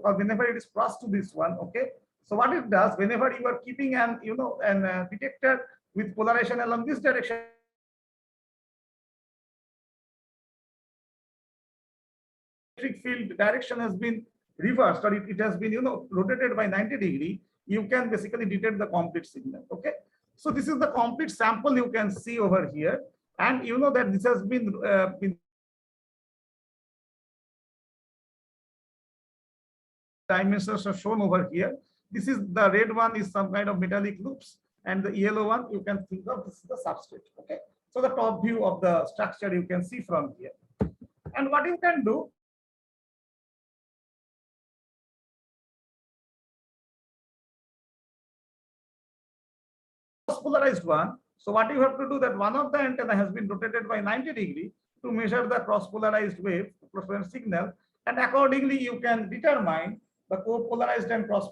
or whenever it is crossed to this one, okay. So what it does, whenever you are keeping an detector with polarization along this direction, electric field direction has been reversed, or it has been rotated by 90 degree, you can basically detect the complete signal. Okay, so this is the complete sample you can see over here, and you know that this has been dimensions are shown over here. This is the red one is some kind of metallic loops, and the yellow one you can think of this is the substrate. Okay, so the top view of the structure you can see from here. And what you can do, polarized one. So what you have to do, that one of the antenna has been rotated by 90 degree to measure the cross polarized wave signal, and accordingly you can determine the co-polarized and cross.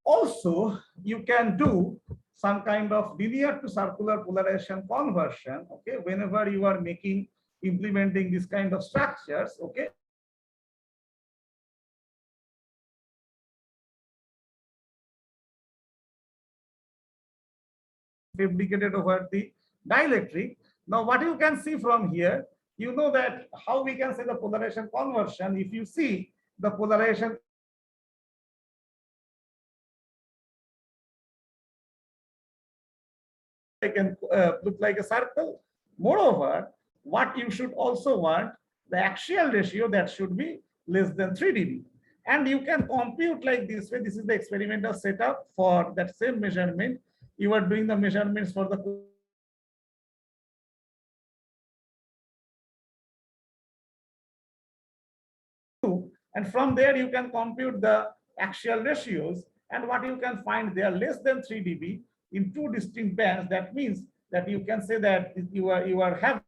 Also, you can do some kind of linear to circular polarization conversion. Okay, whenever you are implementing this kind of structures. Okay, fabricated over the dielectric. Now, what you can see from here, you know that how we can say the polarization conversion. If you see the polarization, it can look like a circle. Moreover, what you should also want, the axial ratio that should be less than 3 dB. And you can compute like this way. This is the experimental setup for that same measurement. You are doing the measurements for the and from there you can compute the axial ratios, and what you can find, they are less than 3 dB in two distinct bands. That means that you can say that you are having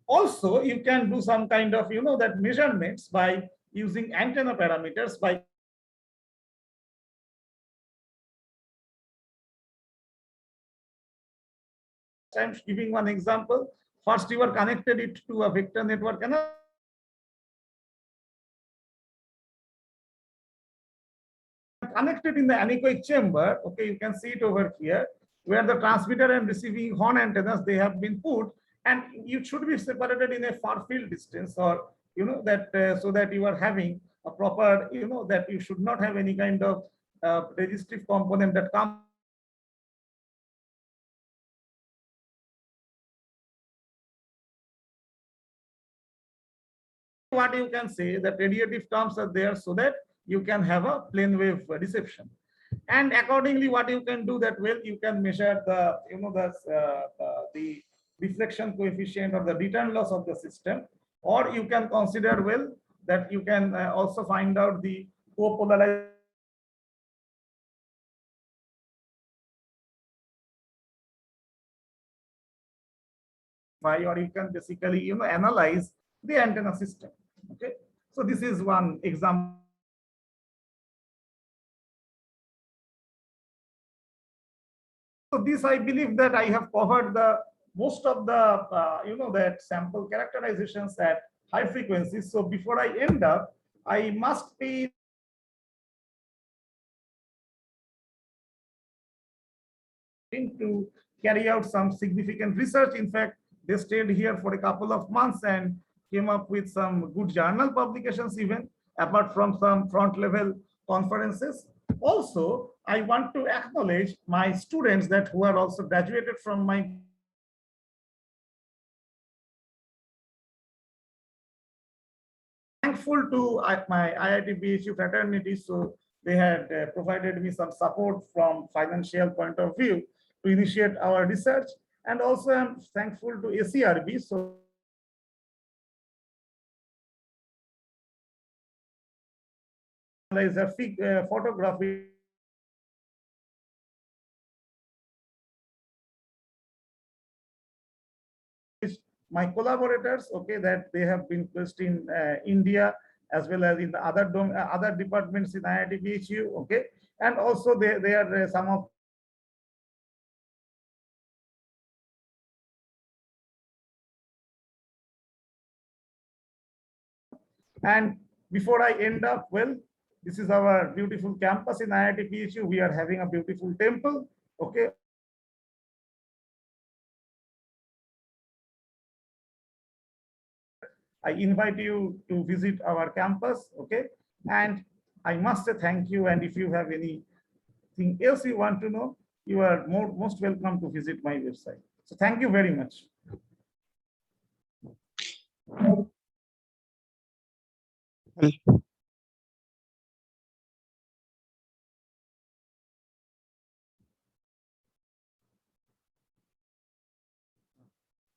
also. You can do some kind of that measurements by using antenna parameters. By I'm giving one example. First, you are connected it to a vector network and connected in the anechoic chamber. Okay, you can see it over here, where the transmitter and receiving horn antennas, they have been put, and you should be separated in a far field distance, or that so that you are having a proper, that you should not have any kind of resistive component that comes. What you can say, that radiative terms are there so that you can have a plane wave reception. And accordingly, what you can do, that well, you can measure the the reflection coefficient or the return loss of the system, or you can consider well that you can also find out the co-polarized. Or you can basically analyze the antenna system. Okay, so this is one example. So this, I believe that I have covered the most of the that sample characterizations at high frequencies. So before I end up, I must be to carry out some significant research. In fact, they stayed here for a couple of months and came up with some good journal publications, even apart from some front level conferences. Also, I want to acknowledge my students that who are also graduated from my thankful to my IIT BHU fraternity. So they had provided me some support from financial point of view to initiate our research. And also I'm thankful to ACRB. So is a photography. My collaborators, okay, that they have been placed in India as well as in the other departments in IIT BHU, okay, and also they are some of and before I end up, well, this is our beautiful campus in IIT PHU. We are having a beautiful temple. Okay. I invite you to visit our campus. Okay. And I must say thank you. And if you have anything else you want to know, you are most welcome to visit my website. So thank you very much.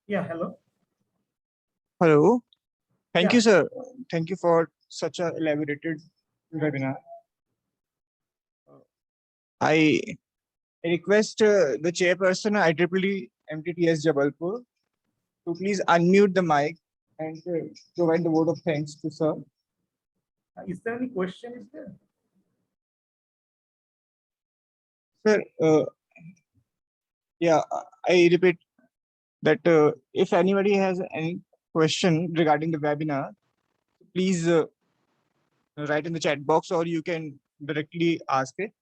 Yeah, hello. Hello. Thank Yeah. you, sir. Thank you for such a elaborated webinar. I request the chairperson IEEE MTT-S Jabalpur to please unmute the mic and provide the vote of thanks to sir. Is there any question? Is there? Sir, yeah, I repeat that if anybody has any question regarding the webinar, please write in the chat box or you can directly ask it.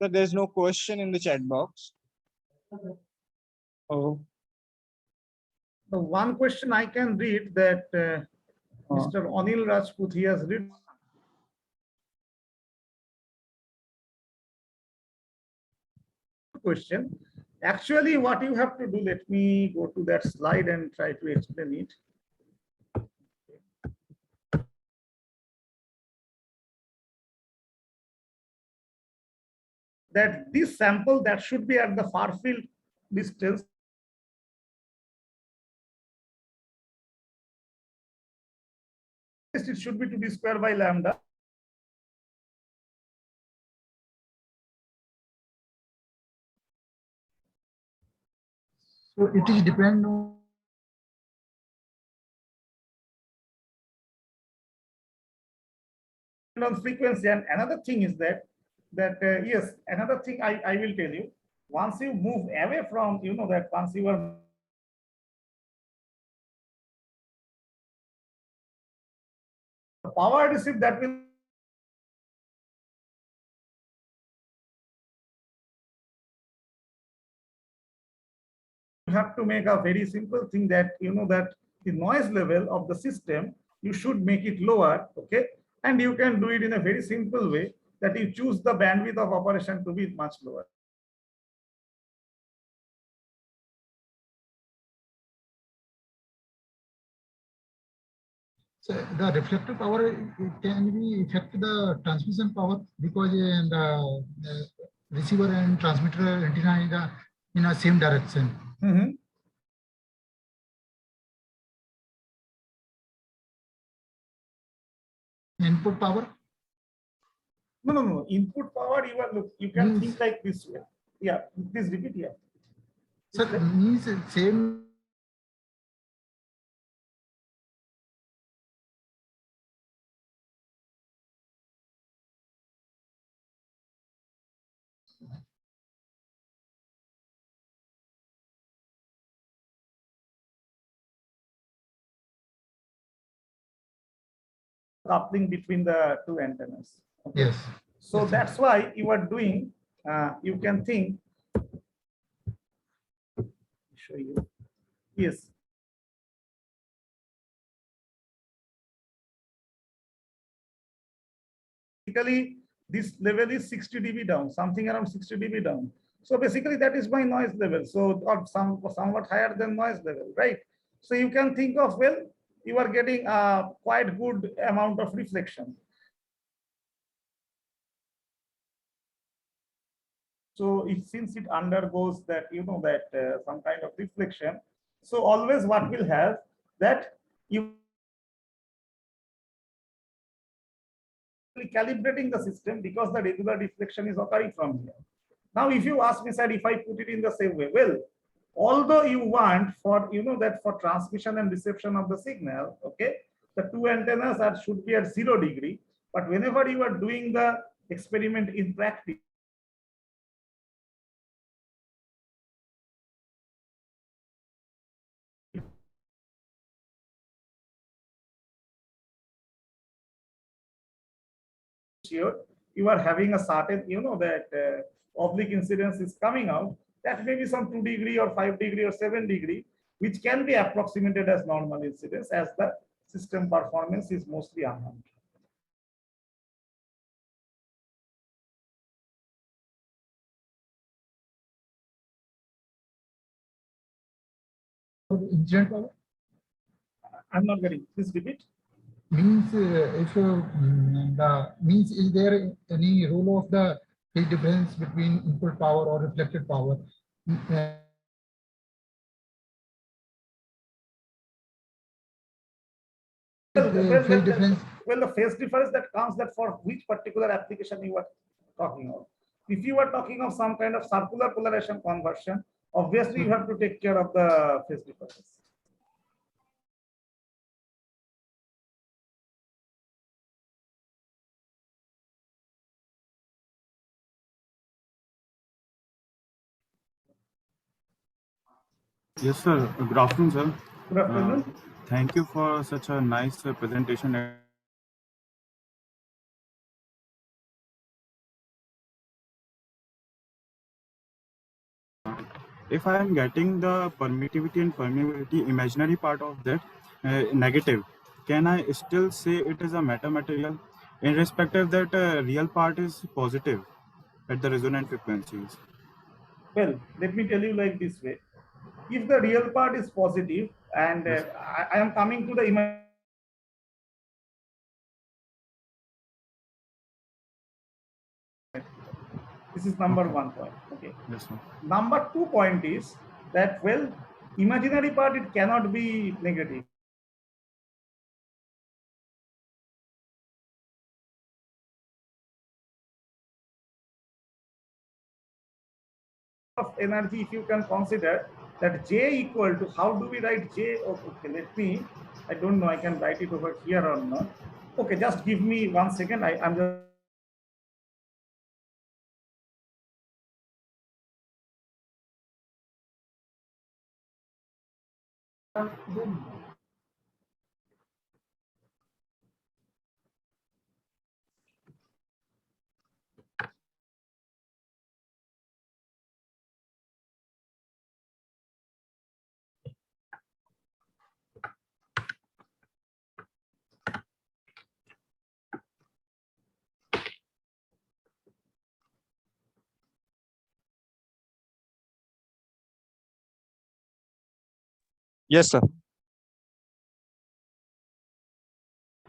So there's no question in the chat box. Oh. The one question I can read that Mr. Anil Rajput, he has written question. Actually, what you have to do, let me go to that slide and try to explain it. That this sample that should be at the far field distance it should be 2d square by lambda. So it is depend on frequency. And another thing is that yes, another thing I will tell you, once you move away from, you know, that once you are power received, that will you have to make a very simple thing that, you know, that the noise level of the system, you should make it lower. Okay. And you can do it in a very simple way, that you choose the bandwidth of operation to be much lower. so the reflective power can be affect the transmission power because the receiver and transmitter antenna is in the same direction. Input power? No. Input power, you can think like this way. Yeah, please repeat. Yeah. So means same. Coupling between the two antennas. Okay. Yes. So yes, that's why you are doing, you can think, show you. Yes. Basically, this level is 60 dB down, something around 60 dB down. So basically that is my noise level. So or somewhat higher than noise level, right? So you can think of, well, you are getting a quite good amount of reflection. So since it undergoes that, you know, that some kind of reflection, so always what will have that you calibrating the system because the regular reflection is occurring from here. Now, if you ask me, sir, if I put it in the same way, well, although you want for, you know, that for transmission and reception of the signal, okay, the two antennas should be at 0 degree, but whenever you are doing the, experiment in practice. Sure, you are having a certain, that oblique incidence is coming out, that may be some 2 degree or 5 degree or 7 degree, which can be approximated as normal incidence as the system performance is mostly unknown. Incident power I'm not getting, please repeat. means if the means is there any role of the phase difference between input power or reflected power? Phase difference. Well, the phase difference that comes that for which particular application you are talking of. If you are talking of some kind of circular polarization conversion, obviously you have to take care of the phase difference. Yes, sir. Good afternoon, sir. Good afternoon. Thank you for such a nice presentation. If I am getting the permittivity and permeability imaginary part of that negative, can I still say it is a metamaterial, irrespective that real part is positive at the resonant frequencies? Well, let me tell you like this way. If the real part is positive, and Yes. I am coming to the image. This is number Okay. 1 point. Okay. Yes, sir. Number 2 point is that, well, imaginary part, it cannot be negative. Of energy, if you can consider that J equal to, how do we write J? Okay, let me, I don't know, I can write it over here or not. Okay, just give me 1 second. I'm just. Yes, sir.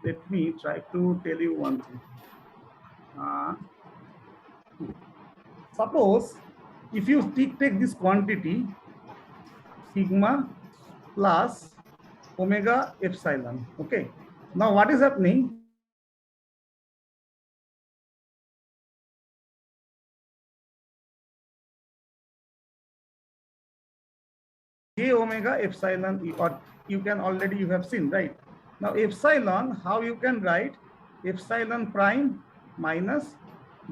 Let me try to tell you one thing. Suppose if you take this quantity sigma plus omega epsilon. Okay. Now what is happening? J omega epsilon, or you can already, you have seen, right? Now epsilon, how you can write epsilon prime minus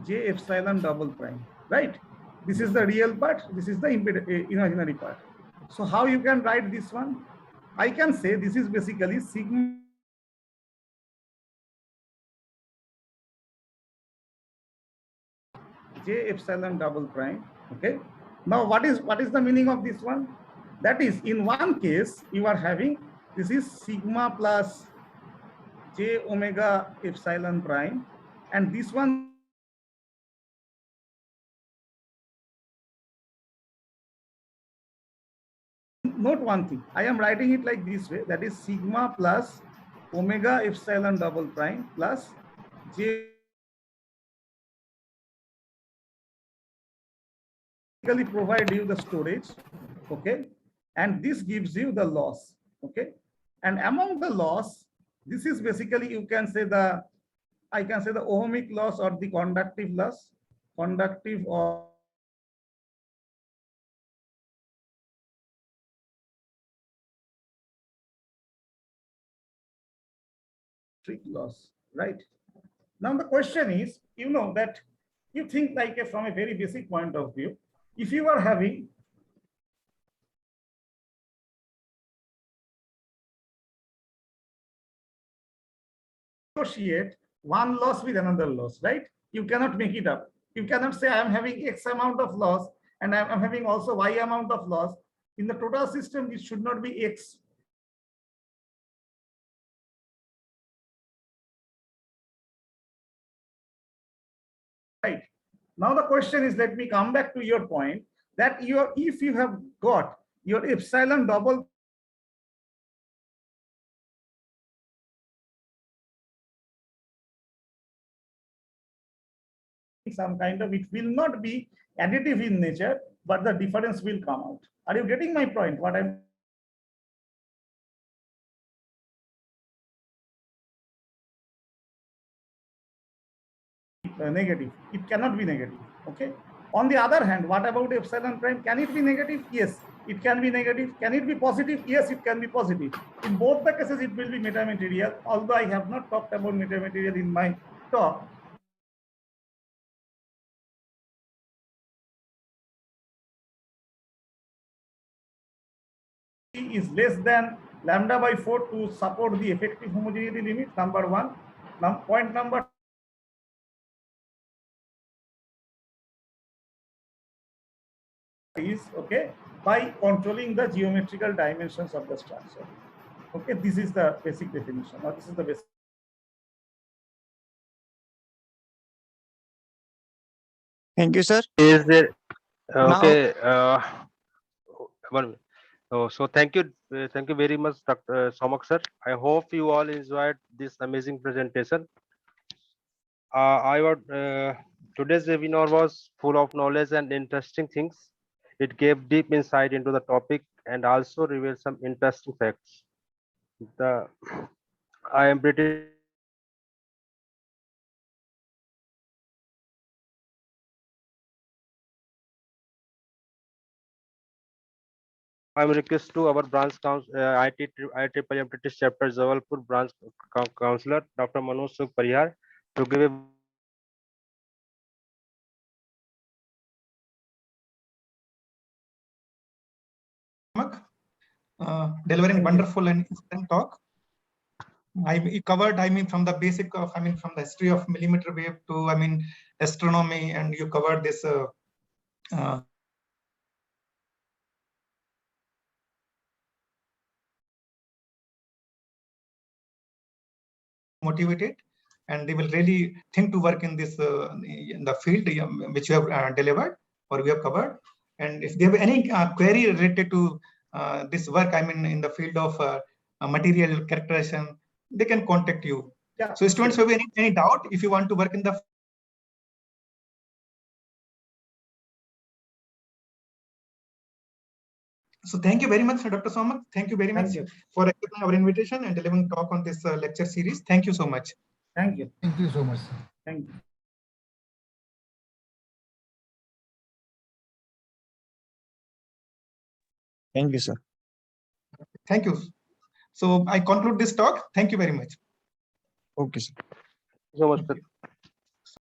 J epsilon double prime, right? This is the real part, this is the imaginary part. So how you can write this one? I can say this is basically sigma J epsilon double prime. Okay. Now what is the meaning of this one? That is, in one case you are having, this is sigma plus J omega epsilon prime, and this one, note one thing, I am writing it like this way, that is sigma plus omega epsilon double prime plus J provide you the storage, okay, and this gives you the loss, okay, and among the loss, this is basically, you can say the, I can say the ohmic loss or the conductive loss, conductive or electric loss, right? Now the question is, that you think like from a very basic point of view, if you are having associate one loss with another loss, right? You cannot make it up. You cannot say I am having X amount of loss and I am having also Y amount of loss. In the total system, it should not be X. Right. Now the question is, let me come back to your point that if you have got your epsilon double some kind of, it will not be additive in nature, but the difference will come out. Are you getting my point? What I'm negative. It cannot be negative. Okay. On the other hand, what about epsilon prime? Can it be negative? Yes, it can be negative. Can it be positive? Yes, it can be positive. In both the cases, it will be metamaterial. Although I have not talked about metamaterial in my talk. Is less than lambda by 4 to support the effective homogeneity limit, number one. Point number is, okay, by controlling the geometrical dimensions of the structure. Okay, this is the basic definition. Now, this is the basic. Thank you, sir. Is there okay? Now, One minute. So thank you very much, Dr. Somak sir. I hope you all enjoyed this amazing presentation. Today's webinar was full of knowledge and interesting things. It gave deep insight into the topic and also revealed some interesting facts. I am pretty I'm request to our branch council, IEEE MTT-S Chapter Jabalpur branch counselor, Dr. Manoj Sukh Parihar, to give a delivering wonderful and interesting talk. I covered, from the basic of, from the history of millimeter wave to, astronomy, and you covered this motivated, and they will really think to work in this in the field which you have delivered or we have covered. And if they have any query related to this work, in the field of material characterization, they can contact you. Yeah. So students, have any doubt, if you want to work in the So thank you very much, Dr. Somak. Thank you very much for accepting our invitation and delivering talk on this lecture series. Thank you so much. Thank you. Thank you so much. Thank you. thank you, sir. Thank you. So I conclude this talk. Thank you very much. Okay, sir. so much.